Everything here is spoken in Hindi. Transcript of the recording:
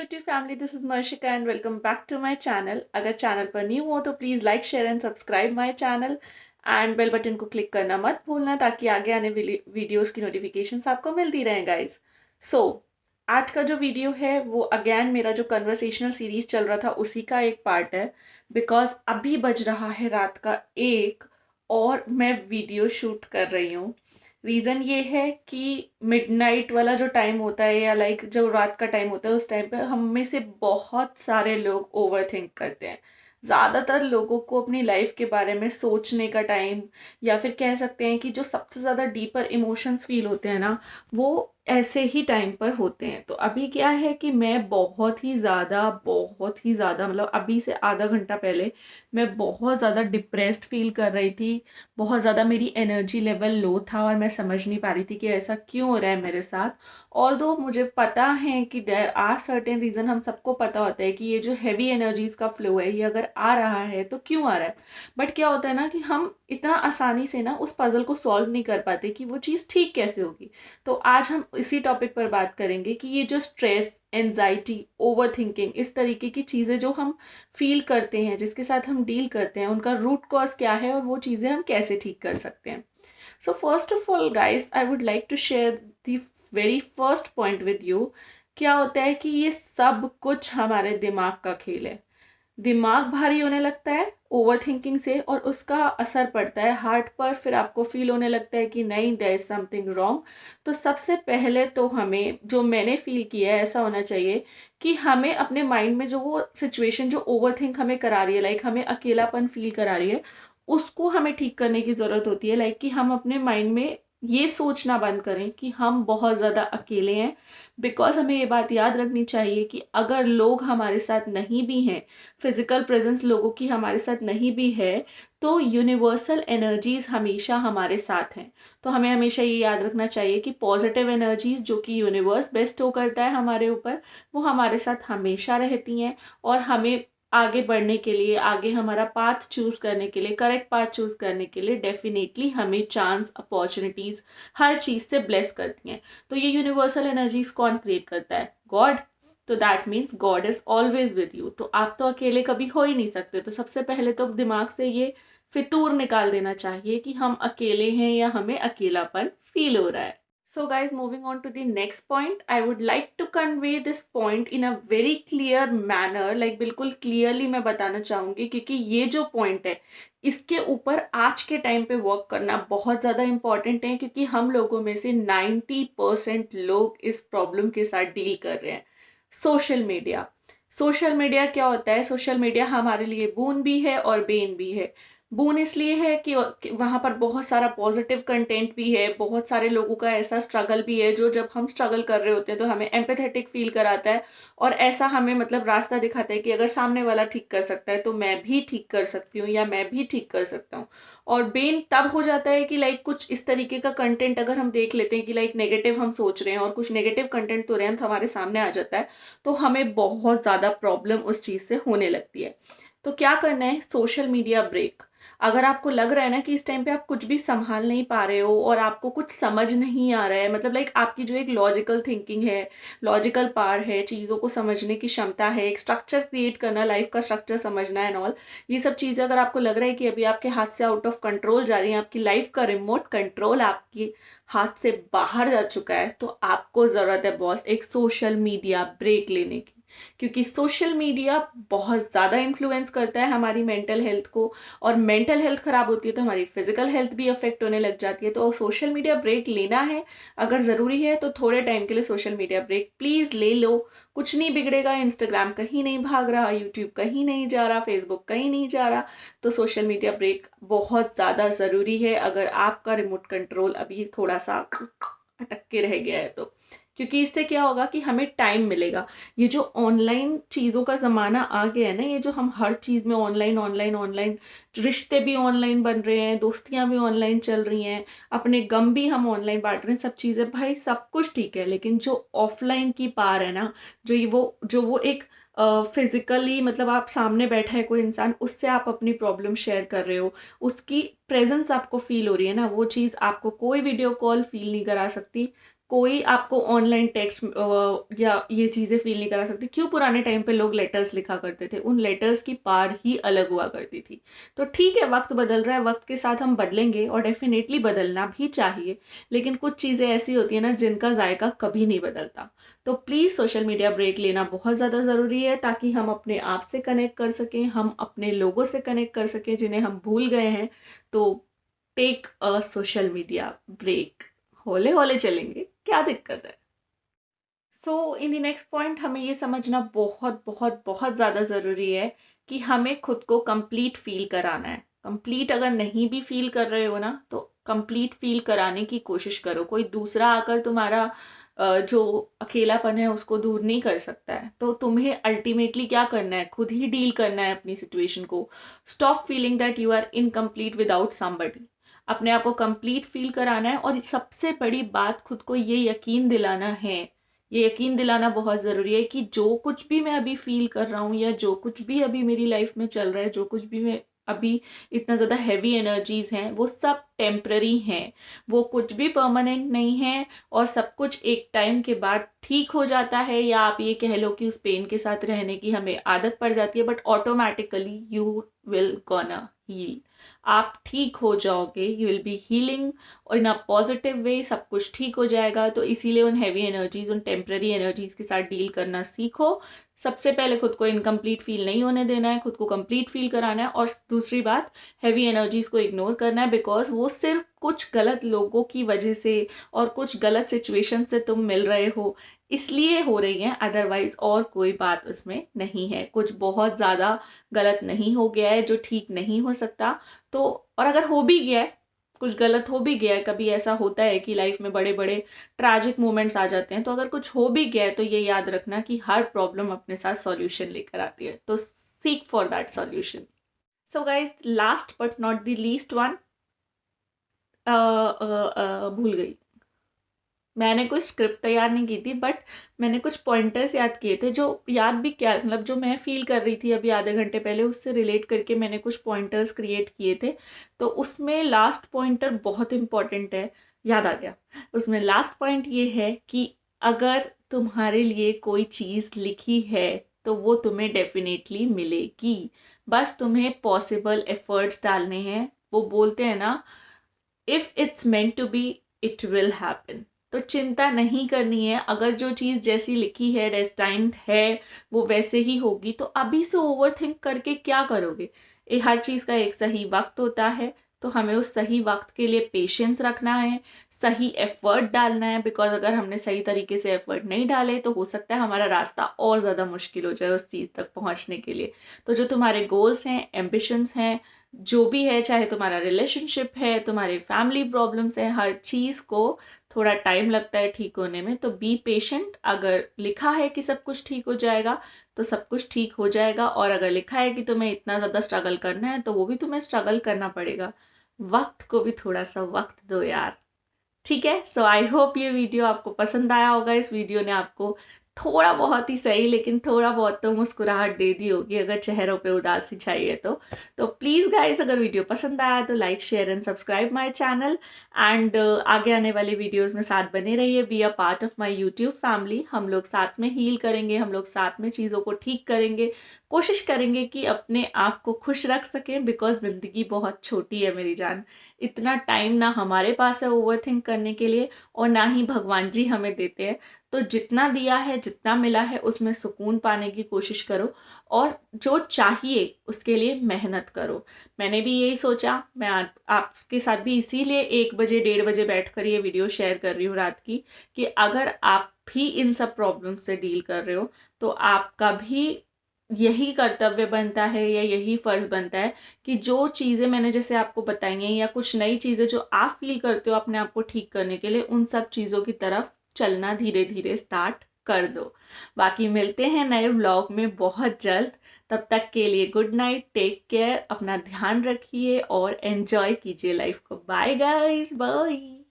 YouTube family, this is Marshika and welcome back to my channel. अगर चैनल पर न्यू हो तो please like share and subscribe my channel and bell button को क्लिक करना मत भूलना ताकि आगे आने वाली वीडियोस की नोटिफिकेशंस आपको मिलती रहें गाइस। सो आज का जो वीडियो है वो अगेन मेरा जो कन्वर्सेशनल सीरीज चल रहा था उसी का एक पार्ट है। बिकॉज अभी बज रहा है रात का 1 और मैं वीडियो शूट कर रही हूँ। रीज़न ये है कि मिडनाइट वाला जो टाइम होता है या लाइक जो रात का टाइम होता है उस टाइम पे हम में से बहुत सारे लोग ओवर थिंक करते हैं। ज़्यादातर लोगों को अपनी लाइफ के बारे में सोचने का टाइम या फिर कह सकते हैं कि जो सबसे ज़्यादा डीपर इमोशंस फील होते हैं ना, वो ऐसे ही टाइम पर होते हैं। तो अभी क्या है कि मैं बहुत ही ज़्यादा मतलब अभी से आधा घंटा पहले मैं बहुत ज़्यादा डिप्रेस्ड फील कर रही थी। बहुत ज़्यादा मेरी एनर्जी लेवल लो था और मैं समझ नहीं पा रही थी कि ऐसा क्यों हो रहा है मेरे साथ। ऑल्दो मुझे पता है कि देयर आर सर्टेन रीज़न, हम सबको पता होता है कि ये जो हैवी एनर्जीज का फ्लो है ये अगर आ रहा है तो क्यों आ रहा है। बट क्या होता है ना कि हम इतना आसानी से ना उस पजल को सॉल्व नहीं कर पाते कि वो चीज़ ठीक कैसे होगी। तो आज हम इसी टॉपिक पर बात करेंगे कि ये जो स्ट्रेस, एंजाइटी, ओवर थिंकिंग, इस तरीके की चीज़ें जो हम फील करते हैं, जिसके साथ हम डील करते हैं, उनका रूट कॉज क्या है और वो चीज़ें हम कैसे ठीक कर सकते हैं। So first of all guys, I would like to share the very first point with you. क्या होता है कि ये सब कुछ हमारे दिमाग का खेल है। दिमाग भारी होने लगता है ओवर थिंकिंग से और उसका असर पड़ता है हार्ट पर। फिर आपको फील होने लगता है कि नहीं, देयर इज समथिंग रॉन्ग। तो सबसे पहले तो हमें, जो मैंने फील किया है, ऐसा होना चाहिए कि हमें अपने माइंड में जो वो सिचुएशन जो ओवर थिंक हमें करा रही है, लाइक हमें अकेलापन फील करा रही है, उसको हमें ठीक करने की ज़रूरत होती है। लाइक कि हम अपने माइंड में ये सोचना बंद करें कि हम बहुत ज़्यादा अकेले हैं। बिकॉज हमें ये बात याद रखनी चाहिए कि अगर लोग हमारे साथ नहीं भी हैं, फिजिकल प्रेजेंस लोगों की हमारे साथ नहीं भी है, तो यूनिवर्सल एनर्जीज हमेशा हमारे साथ हैं। तो हमें हमेशा ये याद रखना चाहिए कि पॉजिटिव एनर्जीज जो कि यूनिवर्स बेस्टो करता है हमारे ऊपर, वो हमारे साथ हमेशा रहती हैं। और हमें आगे बढ़ने के लिए, आगे हमारा पाथ चूज करने के लिए, करेक्ट पाथ चूज करने के लिए डेफिनेटली हमें चांस, अपॉर्चुनिटीज, हर चीज से ब्लेस करती हैं। तो ये यूनिवर्सल एनर्जीज कौन क्रिएट करता है? गॉड। तो that means God is always with you. तो आप तो अकेले कभी हो ही नहीं सकते। तो सबसे पहले तो दिमाग से ये फितूर निकाल देना चाहिए कि हम अकेले हैं या हमें अकेलापन फील हो रहा है। So guys, moving on to the next point, I would like to convey this point in a very clear manner, like बिल्कुल clearly मैं बताना चाहूँगी, क्योंकि ये जो point है इसके ऊपर आज के टाइम पे वर्क करना बहुत ज़्यादा इम्पॉर्टेंट है, क्योंकि हम लोगों में से 90% लोग इस प्रॉब्लम के साथ डील कर रहे हैं। Social media. सोशल मीडिया क्या होता है? सोशल मीडिया हमारे लिए बून भी है और बेन भी है। बून इसलिए है कि वहाँ पर बहुत सारा पॉजिटिव कंटेंट भी है, बहुत सारे लोगों का ऐसा स्ट्रगल भी है जो जब हम स्ट्रगल कर रहे होते हैं तो हमें एम्पैथेटिक फील कराता है और ऐसा हमें मतलब रास्ता दिखाता है कि अगर सामने वाला ठीक कर सकता है तो मैं भी ठीक कर सकती हूँ या मैं भी ठीक कर सकता हूँ। और बेन तब हो जाता है कि लाइक कुछ इस तरीके का कंटेंट अगर हम देख लेते हैं कि लाइक नेगेटिव हम सोच रहे हैं और कुछ नेगेटिव कंटेंट तुरंत हमारे सामने आ जाता है, तो हमें बहुत ज़्यादा प्रॉब्लम उस चीज़ से होने लगती है। तो क्या करना है? Social media break. अगर आपको लग रहा है ना कि इस टाइम पे आप कुछ भी संभाल नहीं पा रहे हो और आपको कुछ समझ नहीं आ रहा है, मतलब लाइक आपकी जो एक लॉजिकल थिंकिंग है, लॉजिकल पावर है, चीज़ों को समझने की क्षमता है, एक स्ट्रक्चर क्रिएट करना, लाइफ का स्ट्रक्चर समझना एंड ऑल, ये सब चीज़ें अगर आपको लग रहा है कि अभी आपके हाथ से आउट ऑफ कंट्रोल जा रही है, आपकी लाइफ का रिमोट कंट्रोल आपकी हाथ से बाहर जा चुका है, तो आपको ज़रूरत है बॉस एक सोशल मीडिया ब्रेक लेने की। क्योंकि सोशल मीडिया बहुत ज़्यादा इन्फ्लुएंस करता है हमारी मेंटल हेल्थ को, और मेंटल हेल्थ ख़राब होती है तो हमारी फिजिकल हेल्थ भी अफेक्ट होने लग जाती है। तो सोशल मीडिया ब्रेक लेना है, अगर ज़रूरी है तो थोड़े टाइम के लिए सोशल मीडिया ब्रेक प्लीज़ ले लो। कुछ नहीं बिगड़ेगा, इंस्टाग्राम कहीं नहीं भाग रहा, यूट्यूब कहीं नहीं जा रहा, फेसबुक कहीं नहीं जा रहा। तो सोशल मीडिया ब्रेक बहुत ज़्यादा ज़रूरी है अगर आपका रिमोट कंट्रोल अभी थोड़ा सा अटक के रह गया है तो। क्योंकि इससे क्या होगा कि हमें टाइम मिलेगा। ये जो ऑनलाइन चीज़ों का ज़माना आ गया है ना, ये जो हम हर चीज़ में ऑनलाइन ऑनलाइन ऑनलाइन, रिश्ते भी ऑनलाइन बन रहे हैं, दोस्तियां भी ऑनलाइन चल रही हैं, अपने गम भी हम ऑनलाइन बांट रहे हैं, सब चीज़ें भाई सब कुछ ठीक है, लेकिन जो ऑफलाइन की पार है ना, जो वो एक फिजिकली, मतलब आप सामने बैठा है कोई इंसान, उससे आप अपनी प्रॉब्लम शेयर कर रहे हो, उसकी प्रेजेंस आपको फील हो रही है ना, वो चीज़ आपको कोई वीडियो कॉल फील नहीं करा सकती। कोई आपको ऑनलाइन टेक्स्ट या ये चीज़ें फ़ील नहीं करा सकती। क्यों पुराने टाइम पे लोग लेटर्स लिखा करते थे, उन लेटर्स की पार ही अलग हुआ करती थी। तो ठीक है, वक्त बदल रहा है, वक्त के साथ हम बदलेंगे और डेफिनेटली बदलना भी चाहिए, लेकिन कुछ चीज़ें ऐसी होती हैं ना जिनका जायका कभी नहीं बदलता। तो प्लीज़ सोशल मीडिया ब्रेक लेना बहुत ज़्यादा ज़रूरी है, ताकि हम अपने आप से कनेक्ट कर सकें, हम अपने लोगों से कनेक्ट कर सकें जिन्हें हम भूल गए हैं। तो take a social media break, हौले हौले चलेंगे, क्या दिक्कत है। So in the next point हमें ये समझना बहुत बहुत बहुत ज़्यादा ज़रूरी है कि हमें खुद को कंप्लीट फील कराना है। कंप्लीट अगर नहीं भी फील कर रहे हो ना, तो कंप्लीट फील कराने की कोशिश करो। कोई दूसरा आकर तुम्हारा जो अकेलापन है उसको दूर नहीं कर सकता है। तो तुम्हें अल्टीमेटली क्या करना है, खुद ही डील करना है अपनी सिचुएशन को। Stop feeling that you are incomplete without somebody. अपने आप को कंप्लीट फील कराना है, और सबसे बड़ी बात खुद को ये यकीन दिलाना बहुत ज़रूरी है कि जो कुछ भी मैं अभी फ़ील कर रहा हूँ, या जो कुछ भी अभी मेरी लाइफ में चल रहा है, जो कुछ भी मैं अभी इतना ज़्यादा हैवी एनर्जीज़ हैं, वो सब टेम्पररी हैं। वो कुछ भी परमानेंट नहीं है, और सब कुछ एक टाइम के बाद ठीक हो जाता है, या आप ये कह लो कि उस पेन के साथ रहने की हमें आदत पड़ जाती है, but automatically you will gonna heal. आप ठीक हो जाओगे, you will be healing in a positive way, सब कुछ ठीक हो जाएगा। तो इसीलिए उन हैवी एनर्जीज, उन टेम्पररी एनर्जीज के साथ डील करना सीखो। सबसे पहले खुद को इनकम्प्लीट फील नहीं होने देना है, खुद को कंप्लीट फील कराना है। और दूसरी बात, हैवी एनर्जीज को इग्नोर करना है, बिकॉज वो सिर्फ कुछ गलत लोगों की वजह से और कुछ गलत सिचुएशन से तुम मिल रहे हो, इसलिए हो रही हैं। अदरवाइज और कोई बात उसमें नहीं है, कुछ बहुत ज़्यादा गलत नहीं हो गया है जो ठीक नहीं हो सकता। तो और अगर हो भी गया है, कुछ गलत हो भी गया है, कभी ऐसा होता है कि लाइफ में बड़े बड़े ट्रैजिक मोमेंट्स आ जाते हैं, तो अगर कुछ हो भी गया है तो ये याद रखना कि हर प्रॉब्लम अपने साथ सॉल्यूशन लेकर आती है। तो seek for that solution. So guys, last but not the least one, भूल गई। मैंने कोई स्क्रिप्ट तैयार नहीं की थी, बट मैंने कुछ पॉइंटर्स याद किए थे, जो याद भी क्या, मतलब जो मैं फील कर रही थी अभी आधे घंटे पहले, उससे रिलेट करके मैंने कुछ पॉइंटर्स क्रिएट किए थे। तो उसमें लास्ट पॉइंटर बहुत इंपॉर्टेंट है, याद आ गया। उसमें लास्ट पॉइंट ये है कि अगर तुम्हारे लिए कोई चीज़ लिखी है तो वो तुम्हें डेफिनेटली मिलेगी। बस तुम्हें पॉसिबल एफर्ट्स डालने हैं। वो बोलते हैं ना, if it's meant to be, it will happen. तो चिंता नहीं करनी है, अगर जो चीज़ जैसी लिखी है, डेस्टाइन्ड है, वो वैसे ही होगी। तो अभी से ओवर थिंक करके क्या करोगे। हर चीज़ का एक सही वक्त होता है, तो हमें उस सही वक्त के लिए पेशेंस रखना है, सही एफर्ट डालना है। बिकॉज अगर हमने सही तरीके से एफर्ट नहीं डाले तो हो सकता है हमारा रास्ता और ज़्यादा मुश्किल हो जाए उस चीज़ तक पहुँचने के लिए। तो जो तुम्हारे गोल्स हैं, एम्बिशंस हैं, जो भी है, चाहे तुम्हारा रिलेशनशिप है, तुम्हारे फैमिली प्रॉब्लम्स हैं, हर चीज़ को थोड़ा टाइम लगता है ठीक होने में। तो बी पेशेंट। अगर लिखा है कि सब कुछ ठीक हो जाएगा तो सब कुछ ठीक हो जाएगा, और अगर लिखा है कि तुम्हें इतना ज़्यादा स्ट्रगल करना है तो वो भी तुम्हें स्ट्रगल करना पड़ेगा। वक्त को भी थोड़ा सा वक्त दो यार। ठीक है। सो आई होप ये वीडियो आपको पसंद आया होगा। इस वीडियो ने आपको थोड़ा बहुत ही सही, लेकिन थोड़ा बहुत तो मुस्कुराहट दे दी होगी अगर चेहरों पे उदासी छाई है तो प्लीज़ गाइस, अगर वीडियो पसंद आया तो like, share and subscribe my channel. And आगे आने वाले वीडियोस में साथ बने रहिए। Be a part of my YouTube family. हम लोग साथ में हील करेंगे, हम लोग साथ में चीज़ों को ठीक करेंगे, कोशिश करेंगे कि अपने आप को खुश रख सकें। बिकॉज ज़िंदगी बहुत छोटी है मेरी जान। इतना टाइम ना हमारे पास है ओवर थिंक करने के लिए, और ना ही भगवान जी हमें देते हैं। तो जितना दिया है, जितना मिला है, उसमें सुकून पाने की कोशिश करो, और जो चाहिए उसके लिए मेहनत करो। मैंने भी यही सोचा। मैं आपके साथ भी इसीलिए 1 बजे 1:30 बजे बैठ कर ये वीडियो शेयर कर रही हूँ रात की, कि अगर आप भी इन सब प्रॉब्लम से डील कर रहे हो तो आपका भी यही कर्तव्य बनता है, या यही फर्ज बनता है कि जो चीज़ें मैंने जैसे आपको बताई हैं, या कुछ नई चीज़ें जो आप फील करते हो अपने आप को ठीक करने के लिए, उन सब चीज़ों की तरफ चलना धीरे धीरे स्टार्ट कर दो। बाकी मिलते हैं नए व्लॉग में बहुत जल्द। तब तक के लिए गुड नाइट, टेक केयर, अपना ध्यान रखिए और एंजॉय कीजिए लाइफ को। Bye guys, bye.